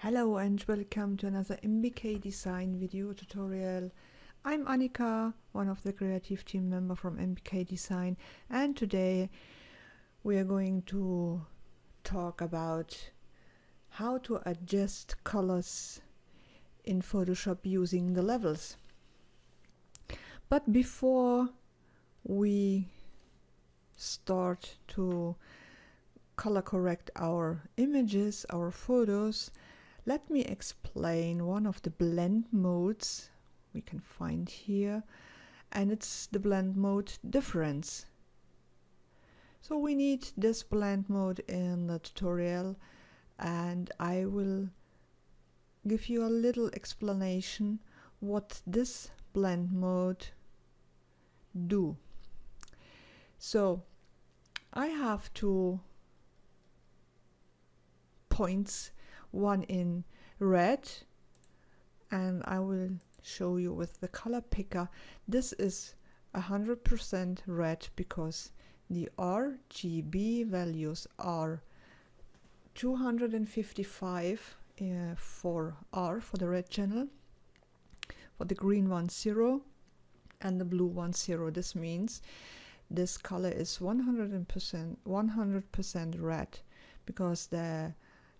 Hello and welcome to another nbk-design video tutorial. I'm Annika, one of the creative team member from nbk-design, and today we are going to talk about how to adjust colors in Photoshop using the levels. But before we start to color correct our images, our photos, let me explain one of the blend modes we can find here, and it's the blend mode difference. So we need this blend mode in the tutorial, and I will give you a little explanation what this blend mode do. So I have two points, one in red, and I will show you with the color picker. This is 100% red because the RGB values are 255 for R, for the red channel, for the green one 0, and the blue one 0. This means this color is 100% red because the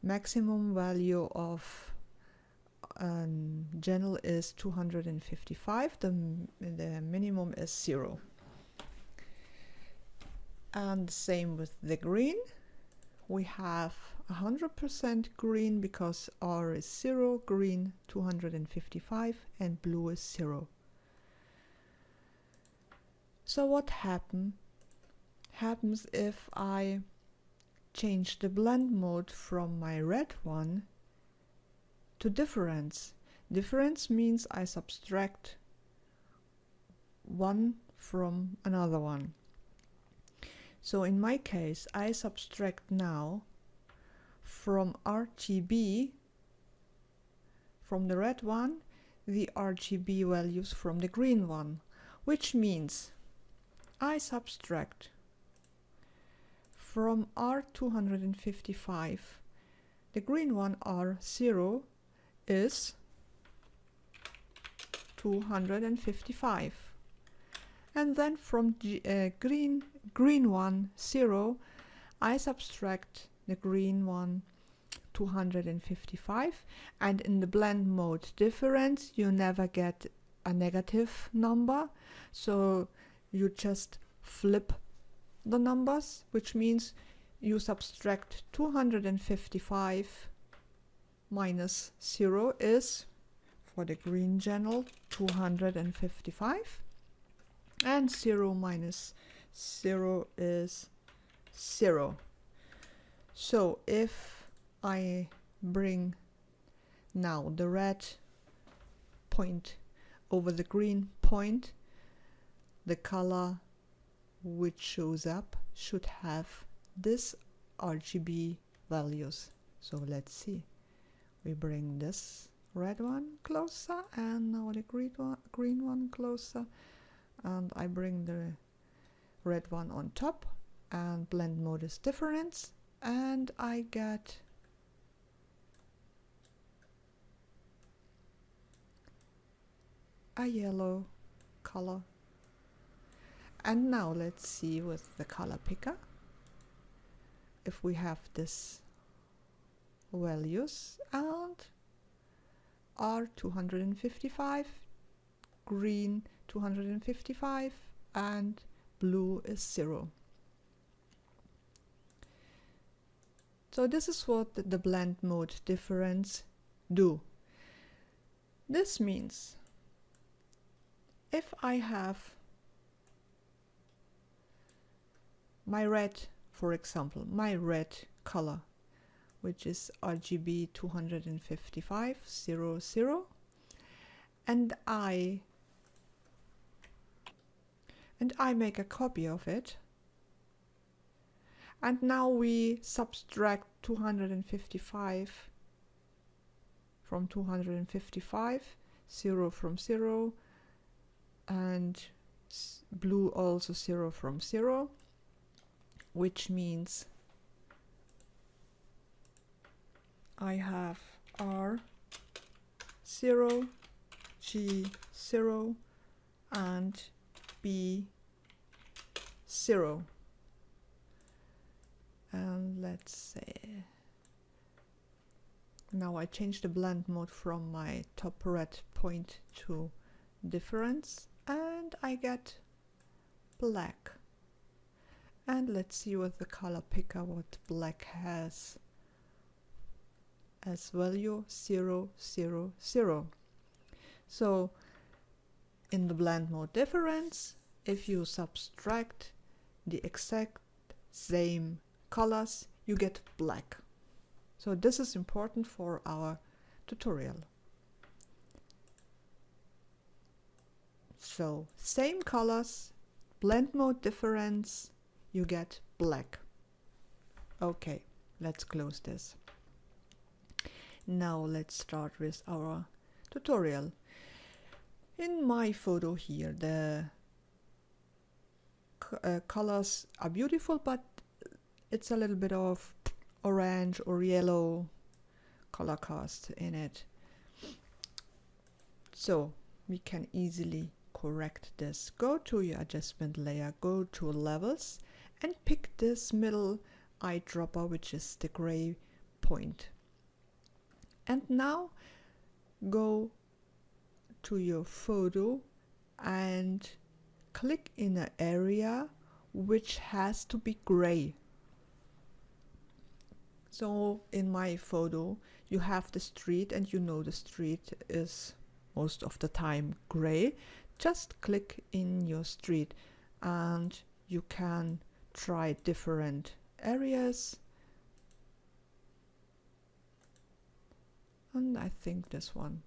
maximum value of channel is 255, the minimum is 0. And same with the green. We have 100% green because R is 0, green 255, and blue is 0. So what happens if I change the blend mode from my red one to difference? Difference means I subtract one from another one. So in my case, I subtract now from RGB, from the red one, the RGB values from the green one, which means I subtract from R255, the green one R0 is 255, and then from green one 0, I subtract the green one 255, and in the blend mode difference you never get a negative number, so you just flip the numbers, which means you subtract 255 minus 0 is, for the green channel, 255, and 0 minus 0 is 0. So if I bring now the red point over the green point, the color which shows up should have this RGB values. So let's see. We bring this red one closer, and now the green one closer, and I bring the red one on top, and blend mode is difference, and I get a yellow color. And now let's see with the color picker if we have this values, and R255, green 255, and blue is 0. So this is what the blend mode difference do. This means if I have my red, for example, my red color, which is RGB 255 00, and I make a copy of it, and now we subtract 255 from 255, 0 from 0, and blue also 0 from 0, which means I have R0, G0, and B0. And let's say, now I change the blend mode from my top red point to difference, and I get black. And let's see with the color picker what black has as value 0, 0, 0. So in the blend mode difference, if you subtract the exact same colors, you get black. So this is important for our tutorial. So same colors, blend mode difference, you get black. Okay, let's close this. Now let's start with our tutorial. In my photo here, the colors are beautiful, but it's a little bit of orange or yellow color cast in it. So we can easily correct this. Go to your adjustment layer, go to levels, and pick this middle eyedropper, which is the gray point. And now go to your photo and click in an area which has to be gray. So in my photo you have the street, and you know the street is most of the time gray. Just click in your street and you can try different areas. And I think this one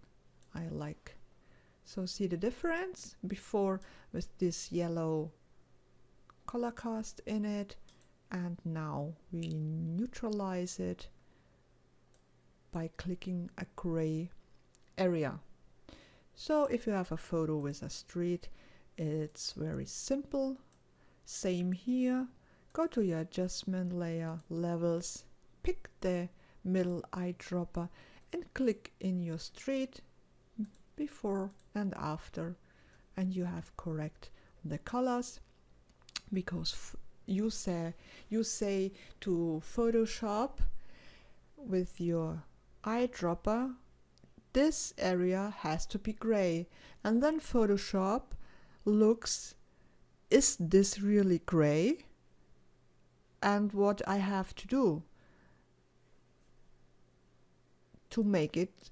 I like. So see the difference before with this yellow color cast in it, and now we neutralize it by clicking a gray area. So if you have a photo with a street, it's very simple. Same here. Go to your adjustment layer, levels, pick the middle eyedropper and click in your street before and after, and you have correct the colors, because you say to Photoshop with your eyedropper, this area has to be gray, and then Photoshop looks, is this really gray, and what I have to do to make it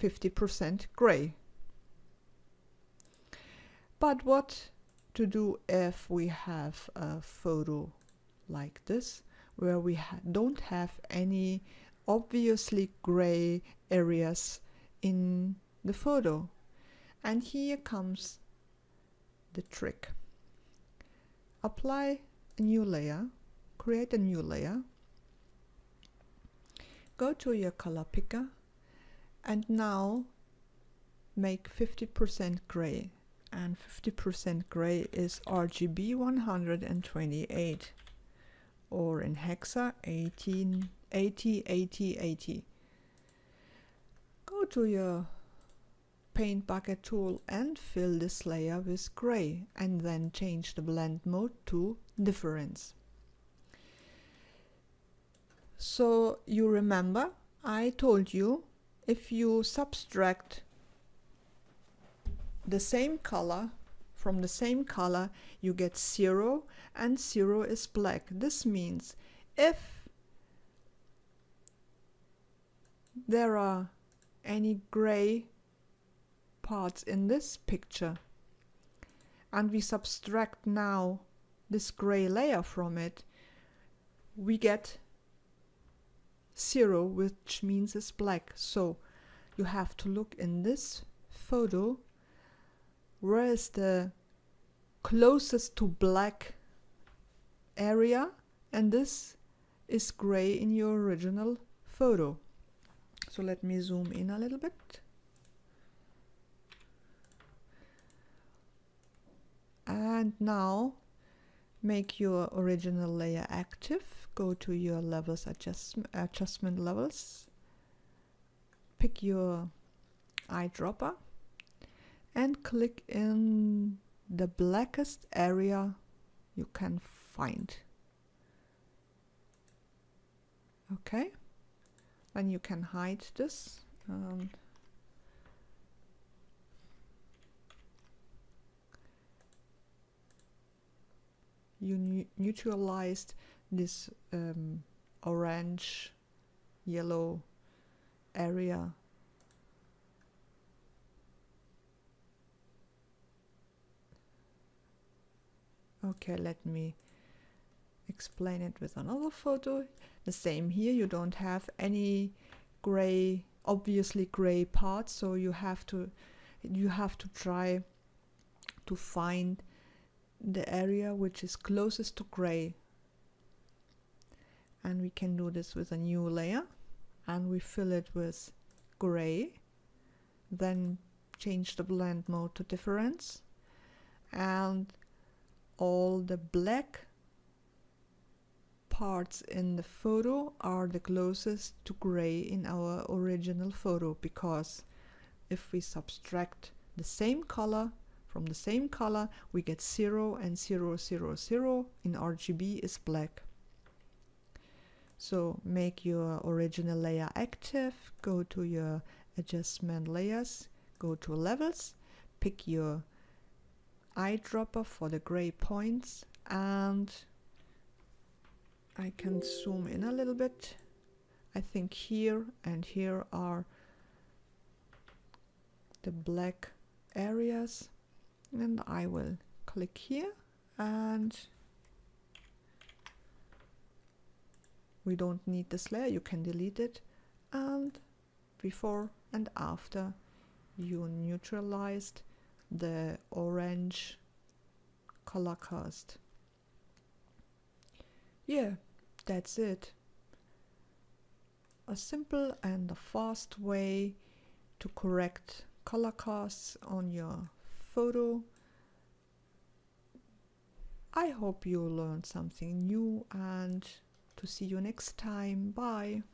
50% gray. But what to do if we have a photo like this, where we don't have any obviously gray areas in the photo? And here comes the trick. Apply a new layer, create a new layer, go to your color picker, and now make 50% gray. And 50% gray is RGB 128, or in hexa 18808080. Go to your paint bucket tool and fill this layer with gray, and then change the blend mode to difference. So you remember I told you, if you subtract the same color from the same color, you get 0, and 0 is black. This means if there are any gray parts in this picture and we subtract now this gray layer from it, we get 0, which means it's black. So you have to look in this photo, where is the closest to black area, and this is gray in your original photo. So let me zoom in a little bit. And now make your original layer active. Go to your levels, adjustment levels, pick your eyedropper and click in the blackest area you can find. Okay, then you can hide this. You neutralized this orange yellow area. Okay, let me explain it with another photo. The same here, you don't have any gray, obviously gray parts, so you have to try to find the area which is closest to gray. And we can do this with a new layer, and we fill it with gray, then change the blend mode to difference, and all the black parts in the photo are the closest to gray in our original photo, because if we subtract the same color from the same color, we get 0 and 0, 0, 0 in RGB is black. So make your original layer active, go to your adjustment layers, go to levels, pick your eyedropper for the gray points, and I can zoom in a little bit. I think here and here are the black areas, and I will click here, and we don't need this layer, you can delete it, and before and after you neutralized the orange color cast. Yeah, that's it. A simple and a fast way to correct color casts on your photo. I hope you learned something new, and to see you next time. Bye.